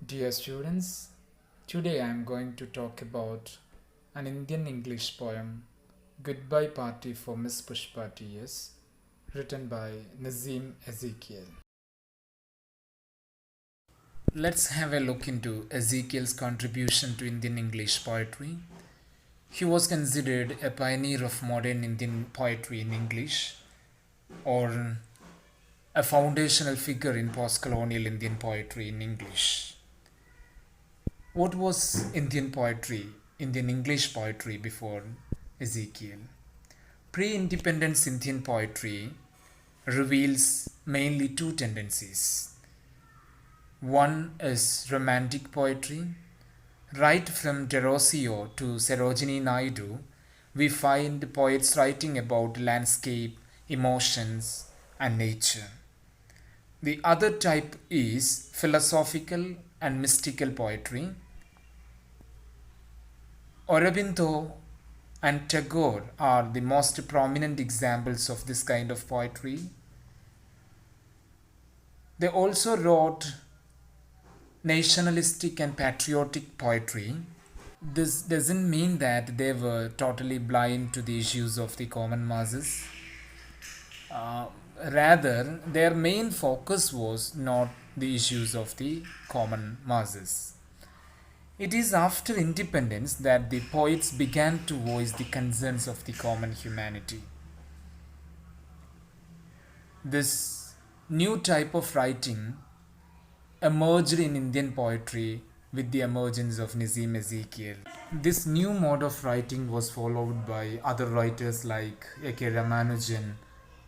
Dear students, today I am going to talk about an Indian English poem, Goodbye Party for Miss Pushpa T.S., written by Nazim Ezekiel. Let's have a look into Ezekiel's contribution to Indian English poetry. He was considered a pioneer of modern Indian poetry in English, or a foundational figure in post-colonial Indian poetry in English. What was Indian poetry, Indian English poetry before Ezekiel? Pre-independence Indian poetry reveals mainly two tendencies. One is romantic poetry. Right from Derosio to Sarojini Naidu, we find poets writing about landscape, emotions, and nature. The other type is philosophical and mystical poetry. Aurobindo and Tagore are the most prominent examples of this kind of poetry. They also wrote nationalistic and patriotic poetry. This doesn't mean that they were totally blind to the issues of the common masses. Rather, their main focus was not the issues of the common masses. It is after independence that the poets began to voice the concerns of the common humanity. This new type of writing emerged in Indian poetry with the emergence of Nazim Ezekiel. This new mode of writing was followed by other writers like A.K. Ramanujan,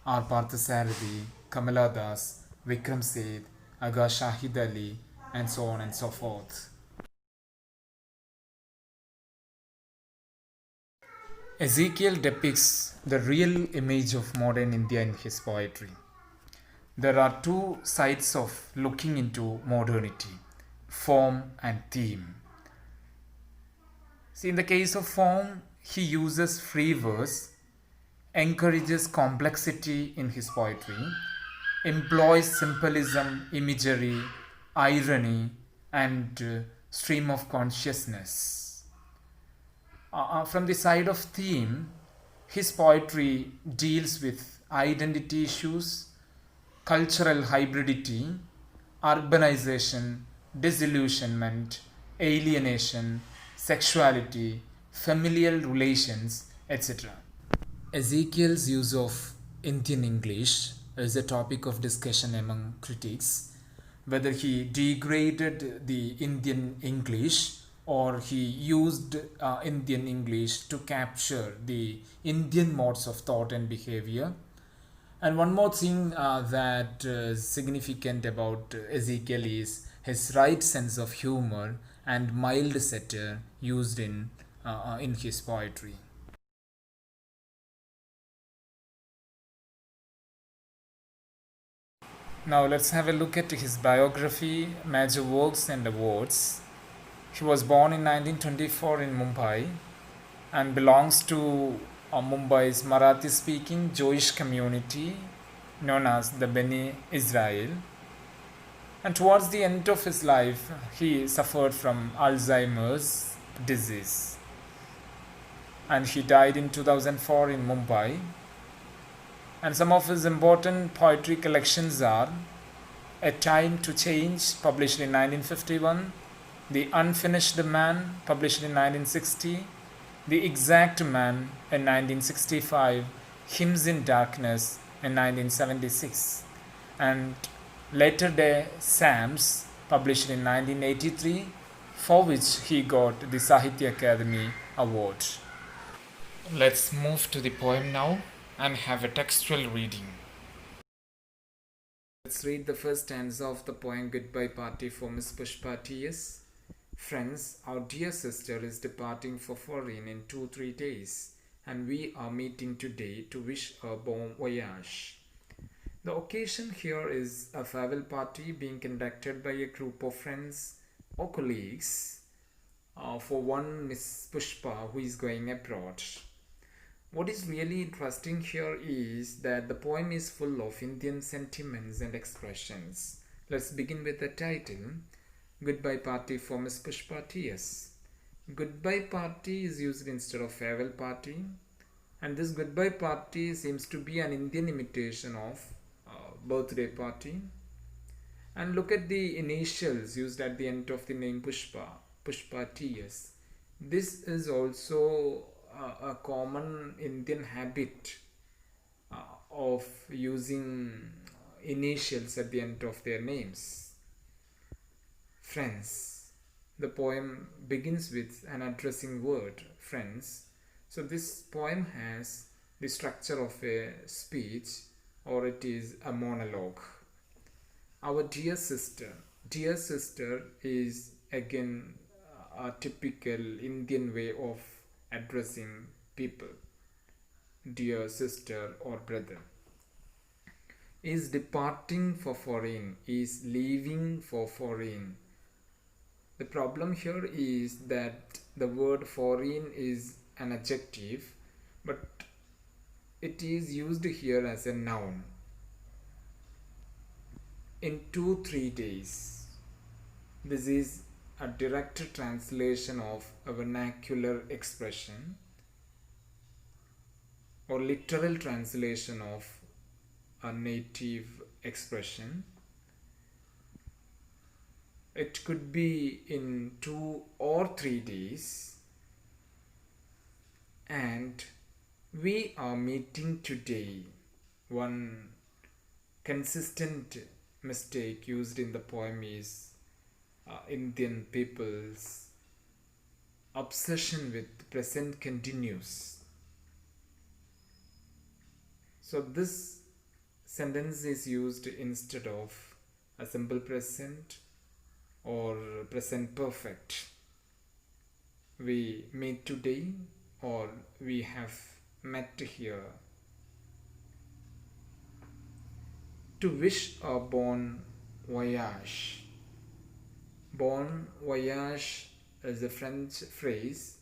R. Parthasarathi, Kamala Das, Vikram Seth, Aga Shahid Ali, and so on and so forth. Ezekiel depicts the real image of modern India in his poetry. There are two sides of looking into modernity, form and theme. See, in the case of form, he uses free verse, encourages complexity in his poetry, employs symbolism, imagery, irony, and stream of consciousness. From the side of theme, his poetry deals with identity issues, cultural hybridity, urbanization, disillusionment, alienation, sexuality, familial relations, etc. Ezekiel's use of Indian English is a topic of discussion among critics, whether he degraded the Indian English or he used Indian English to capture the Indian modes of thought and behavior. And one more thing that is significant about Ezekiel is his right sense of humor and mild satire used in his poetry. Now let's have a look at his biography, major works and awards. He was born in 1924 in Mumbai and belongs to Mumbai's Marathi-speaking Jewish community known as the Beni Israel. And towards the end of his life, he suffered from Alzheimer's disease. And he died in 2004 in Mumbai. And some of his important poetry collections are A Time to Change, published in 1951, The Unfinished Man, published in 1960, The Exact Man in 1965, Hymns in Darkness in 1976, and Latter Day Psalms, published in 1983, for which he got the Sahitya Akademi Award. Let's move to the poem now and have a textual reading. Let's read the first stanza of the poem Goodbye Party for Miss Pushpa T.S. Friends, our dear sister is departing for foreign in 2-3 days, and we are meeting today to wish a bon voyage. The occasion here is a farewell party being conducted by a group of friends or colleagues for one Miss Pushpa who is going abroad. What is really interesting here is that the poem is full of Indian sentiments and expressions. Let's begin with the title. Goodbye party for Miss Pushpa T.S. Goodbye party is used instead of farewell party, and this goodbye party seems to be an Indian imitation of birthday party. And look at the initials used at the end of the name Pushpa, Pushpa T.S. This is also a common Indian habit of using initials at the end of their names. Friends. The poem begins with an addressing word, friends. So this poem has the structure of a speech, or it is a monologue. Our dear sister. Dear sister is again a typical Indian way of addressing people. Dear sister or brother. Is departing for foreign, is leaving for foreign. The problem here is that the word foreign is an adjective, but it is used here as a noun. In 2-3 days. This is a direct translation of a vernacular expression or literal translation of a native expression. It could be in 2 or 3 days, and we are meeting today. One consistent mistake used in the poem is Indian people's obsession with present continuous. So this sentence is used instead of a simple present or present perfect. We meet today, or we have met here. To wish a bon voyage. Bon voyage is a French phrase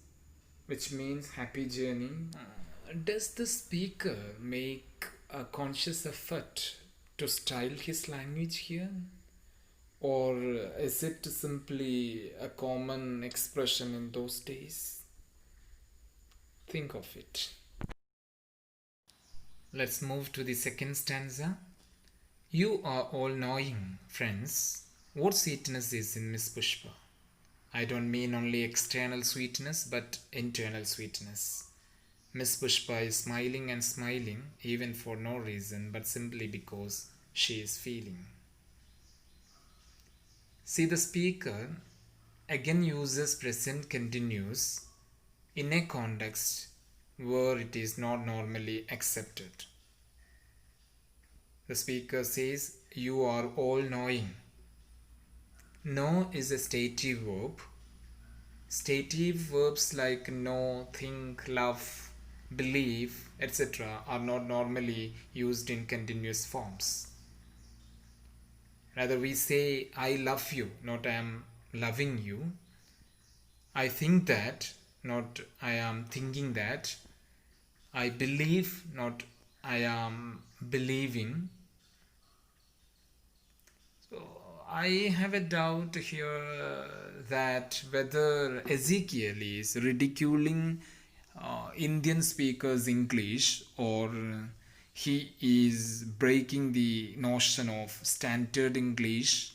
which means happy journey. Does the speaker make a conscious effort to style his language here? Or is it simply a common expression in those days? Think of it. Let's move to the second stanza. You are all knowing, friends, what sweetness is in Miss Pushpa. I don't mean only external sweetness, but internal sweetness. Miss Pushpa is smiling and smiling, even for no reason, but simply because she is feeling. See, the speaker again uses present continuous in a context where it is not normally accepted. The speaker says, you are all knowing. Know is a stative verb. Stative verbs like know, think, love, believe, etc. are not normally used in continuous forms. Rather, we say, I love you, not I am loving you. I think that, not I am thinking that. I believe, not I am believing. So I have a doubt here that whether Ezekiel is ridiculing Indian speakers' English, or he is breaking the notion of standard English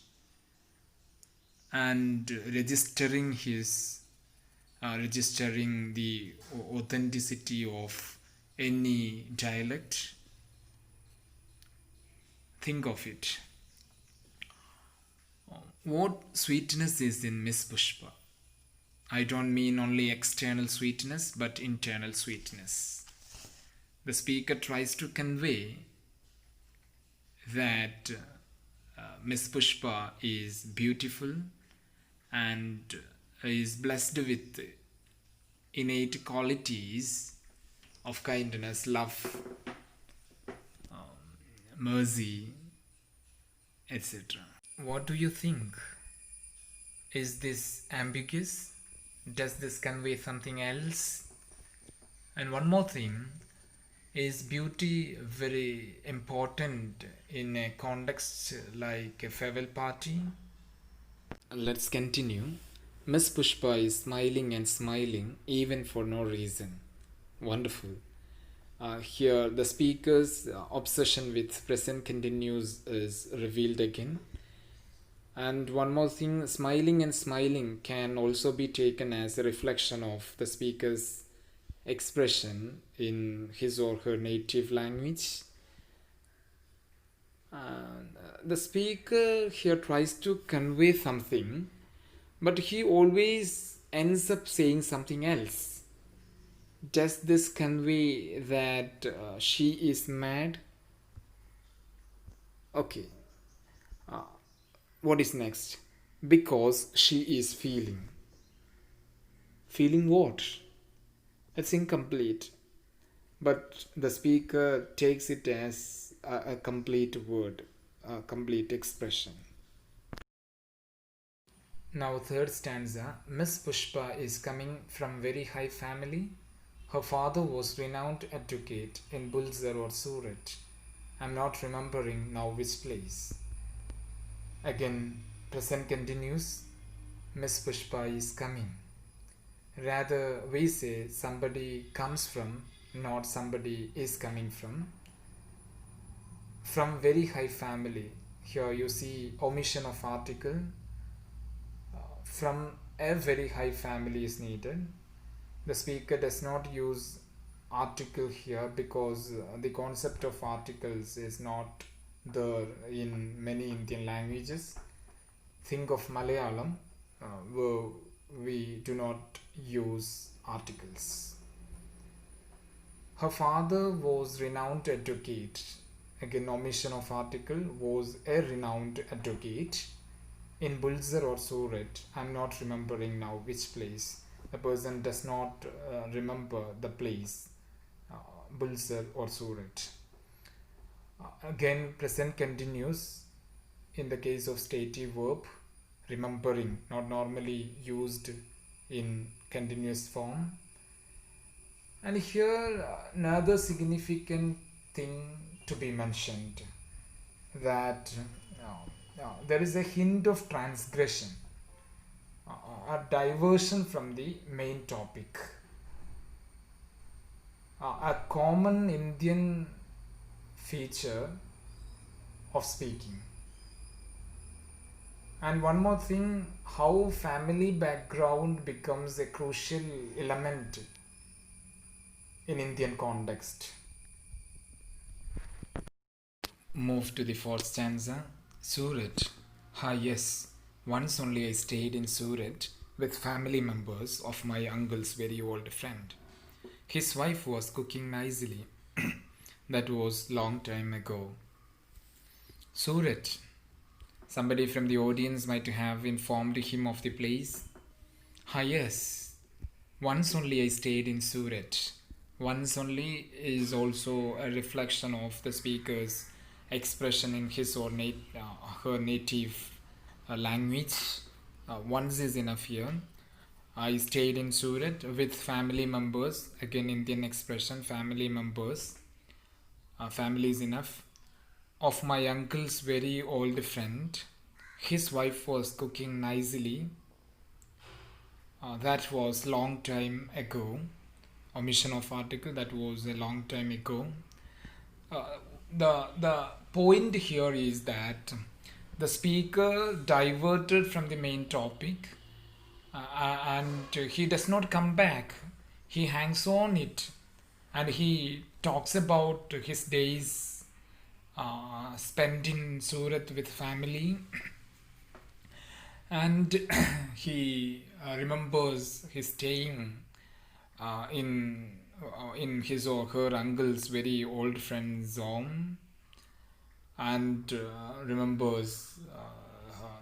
and registering the authenticity of any dialect. Think of it. What sweetness is in Miss Pushpa? I don't mean only external sweetness, but internal sweetness. The speaker tries to convey that Miss Pushpa is beautiful and is blessed with innate qualities of kindness, love, mercy, etc. What do you think? Is this ambiguous? Does this convey something else? And one more thing, is beauty very important in a context like a farewell party? Let's continue. Miss Pushpa is smiling and smiling even for no reason. Wonderful. Here, the speaker's obsession with present continuous is revealed again. And one more thing, smiling and smiling can also be taken as a reflection of the speaker's expression in his or her native language. The speaker here tries to convey something, but he always ends up saying something else. Does this convey that she is mad? Okay. What is next? Because she is feeling. Feeling what? It's incomplete. But the speaker takes it as a complete word, a complete expression. Now, third stanza. Miss Pushpa is coming from very high family. Her father was renowned advocate in Bulzar or Surat. I'm not remembering now which place. Again, present continues. Miss Pushpa is coming. Rather, we say somebody comes from, not somebody is coming from. From very high family. Here you see omission of article. From a very high family is needed. The speaker does not use article here because the concept of articles is not there in many Indian languages. Think of Malayalam, where we do not use articles. Her father was renowned advocate. Again, omission of article, was a renowned advocate in Bulzar or Surat. I'm not remembering now which place. The person does not remember the place, Bulzar or Surat. Again, present continues in the case of stative verb, remembering, not normally used in continuous form. And here, another significant thing to be mentioned, that there is a hint of transgression, a diversion from the main topic. A common Indian feature of speaking. And one more thing, how family background becomes a crucial element in Indian context. Move to the fourth stanza. Surat. Yes. Once only I stayed in Surat with family members of my uncle's very old friend. His wife was cooking nicely. That was long time ago. Surat. Somebody from the audience might have informed him of the place. Yes. Once only I stayed in Surat. Once only is also a reflection of the speaker's expression in his or her native language. Once is enough here. I stayed in Surat with family members. Again, Indian expression, family members. Family is enough. Of my uncle's very old friend. His wife was cooking nicely. That was long time ago. Omission of article, that was a long time ago. The point here is that the speaker diverted from the main topic, and he does not come back. He hangs on it, and he talks about his days spent in Surat with family, and he remembers his staying in his or her uncle's very old friend's home, and remembers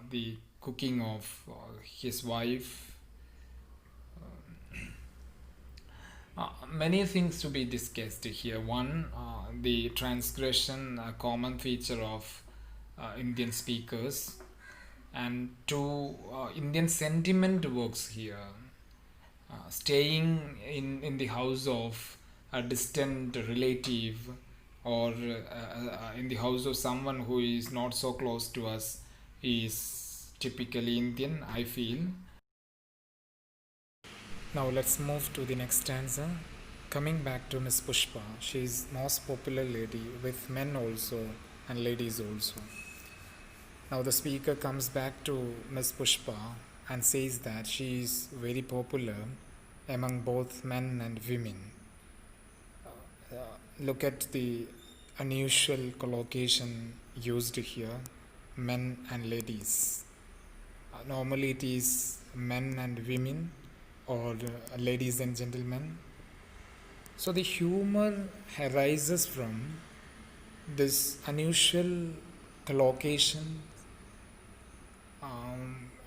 the cooking of his wife. Many things to be discussed here. One, the transgression, a common feature of Indian speakers, and two, Indian sentiment works here. Staying in the house of a distant relative, or in the house of someone who is not so close to us, is typically Indian, I feel. Now let's move to the next stanza. Coming back to Miss Pushpa, she is most popular lady with men also and ladies also. Now the speaker comes back to Miss Pushpa and says that she is very popular among both men and women. Look at the unusual collocation used here, men and ladies. Normally it is men and women or ladies and gentlemen. So the humor arises from this unusual collocation,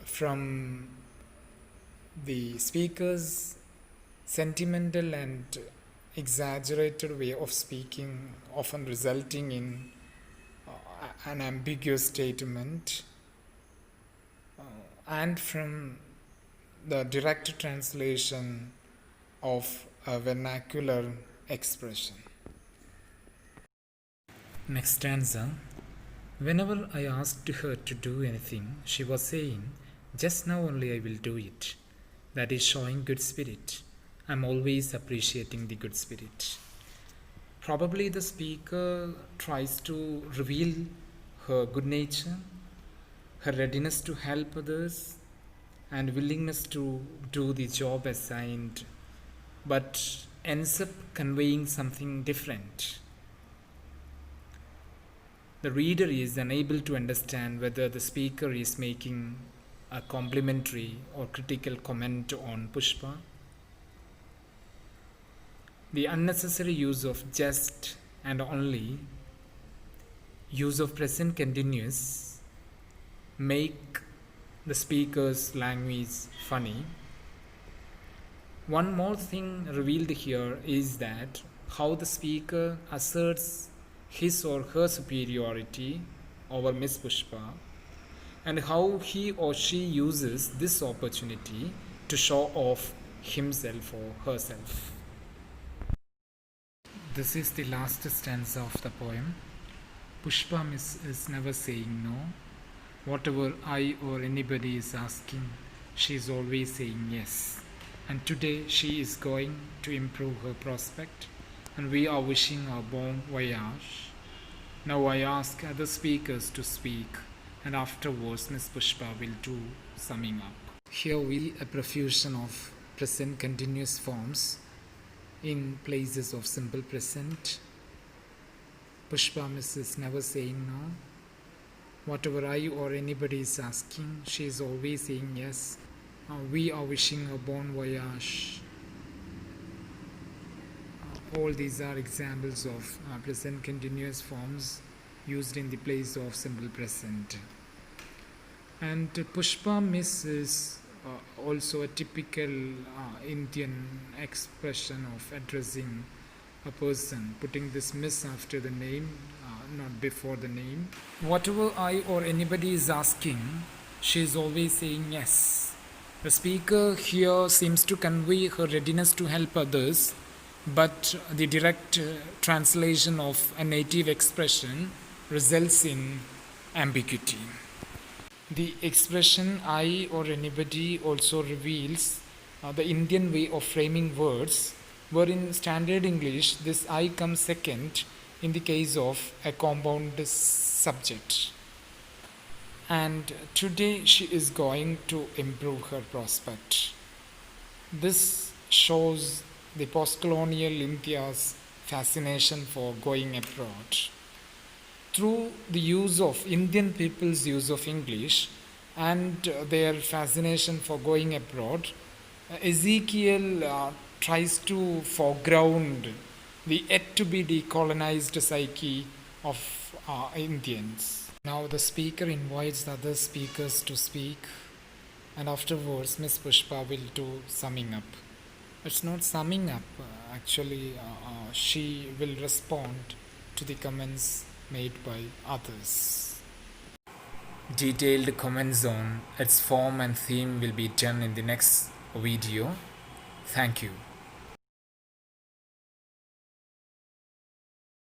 from the speaker's sentimental and exaggerated way of speaking, often resulting in an ambiguous statement, and from the direct translation of a vernacular expression. Next stanza. Whenever I asked her to do anything, she was saying, "Just now only I will do it." That is showing good spirit. I'm always appreciating the good spirit. Probably the speaker tries to reveal her good nature, her readiness to help others, and willingness to do the job assigned, but ends up conveying something different. The reader is unable to understand whether the speaker is making a complimentary or critical comment on Pushpa. The unnecessary use of just and only, use of present continuous, make the speaker's language funny. One more thing revealed here is that how the speaker asserts his or her superiority over Miss Pushpa, and how he or she uses this opportunity to show off himself or herself. This is the last stanza of the poem. Pushpa is never saying no. Whatever I or anybody is asking, she is always saying yes. And today she is going to improve her prospect, and we are wishing her bon voyage. Now I ask other speakers to speak, and afterwards Miss Pushpa will do summing up. Here we a profusion of present continuous forms in places of simple present. Pushpa is never saying no. Whatever I or anybody is asking, she is always saying yes. We are wishing a bon voyage. All these are examples of present continuous forms used in the place of simple present. And Pushpa Miss is also a typical Indian expression of addressing a person, putting this miss after the name, not before the name. Whatever I or anybody is asking, she is always saying yes. The speaker here seems to convey her readiness to help others, but the direct translation of a native expression results in ambiguity. The expression I or anybody also reveals the Indian way of framing words, where in standard English this I comes second in the case of a compound subject. And today she is going to improve her prospect. This shows the post-colonial India's fascination for going abroad. Through the use of Indian people's use of English and their fascination for going abroad, Ezekiel tries to foreground the yet to be decolonized psyche of Indians. Now the speaker invites the other speakers to speak, and afterwards Miss Pushpa will do summing up. It's not summing up, actually she will respond to the comments made by others. Detailed comments on its form and theme will be done in the next video. Thank you.